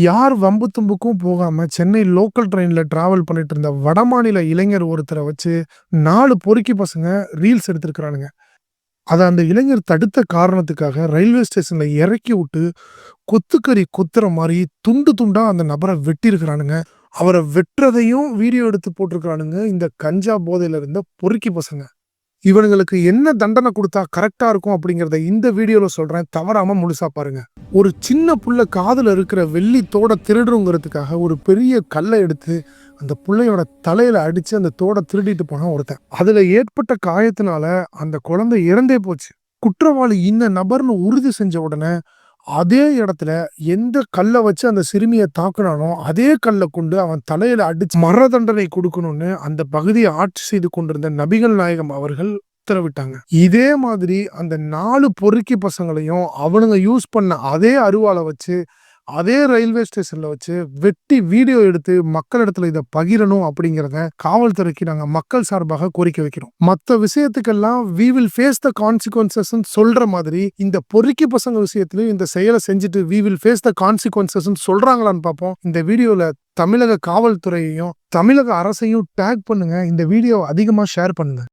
யார் வம்பு தும்புக்கும் போகாம சென்னை லோக்கல் ட்ரெயின்ல டிராவல் பண்ணிட்டு இருந்த வடமாநில இளைஞர் ஒருத்தர வச்சு 4 பொறுக்கி பசங்க ரீல்ஸ் எடுத்திருக்கிறானுங்க. அத அந்த இளைஞர் தடுத்த காரணத்துக்காக ரயில்வே ஸ்டேஷன்ல இறக்கி விட்டு கொத்துக்கறி கொத்துற மாரி துண்டு துண்டா அந்த நபர வெட்டியிருக்கிறானுங்க. அவர வெட்டுறதையும் வீடியோ எடுத்து போட்டிருக்கிறானுங்க இந்த கஞ்சா போதையில இருந்த பொறுக்கி பசங்க. இவனுங்களுக்கு என்ன தண்டனை குடுத்தா கரெக்ட்டா இருக்கும் அப்படிங்கிறத இந்த வீடியோல சொல்றேன். தவறாம முழுசா பாருங்க. ஒரு சின்ன புள்ள காதுல இருக்கிற வெள்ளி தோட திருடுறோங்கிறதுக்காக ஒரு பெரிய கல்ல எடுத்து அந்த புள்ளையோட தலையில அடிச்சு அந்த தோட திருடிட்டு போனான் ஒருத்தன். அதுல ஏற்பட்ட காயத்தினால அந்த குழந்தை இறந்தே போச்சு. குற்றவாளி இந்த நபர்னு உறுதி செஞ்ச உடனே அதே இடத்துல எந்த கல்ல வச்சு அந்த சிறுமிய தாக்குனானோ அதே கல்ல கொண்டு அவன் தலையில அடிச்சு மரண தண்டனை கொடுக்கணும்னு அந்த பகுதியை ஆட்சி செய்து கொண்டிருந்த நபிகள் நாயகம் அவர்கள் உத்தரவிட்டாங்க. இதே மாதிரி அந்த 4 பொறுக்கி பசங்களையும் அவனுங்க யூஸ் பண்ண அதே அருவாளை வச்சு அதே ரயில்வே ஸ்டேஷன்ல வச்சு வெட்டி வீடியோ எடுத்து மக்களிடத்துல இதை பகிரணும் அப்படிங்கிறத காவல்துறைக்கு நாங்க மக்கள் சார்பாக கோரிக்கை வைக்கிறோம். மற்ற விஷயத்துக்கெல்லாம் we will face the consequences சொல்ற மாதிரி இந்த பொறுக்கி பசங்க விஷயத்திலயும் இந்த செயலை செஞ்சுட்டு we will face the consequences சொல்றாங்களான்னு பார்ப்போம். இந்த வீடியோல தமிழக காவல்துறையையும் தமிழக அரசையும் டேக் பண்ணுங்க. இந்த வீடியோ அதிகமா ஷேர் பண்ணுங்க.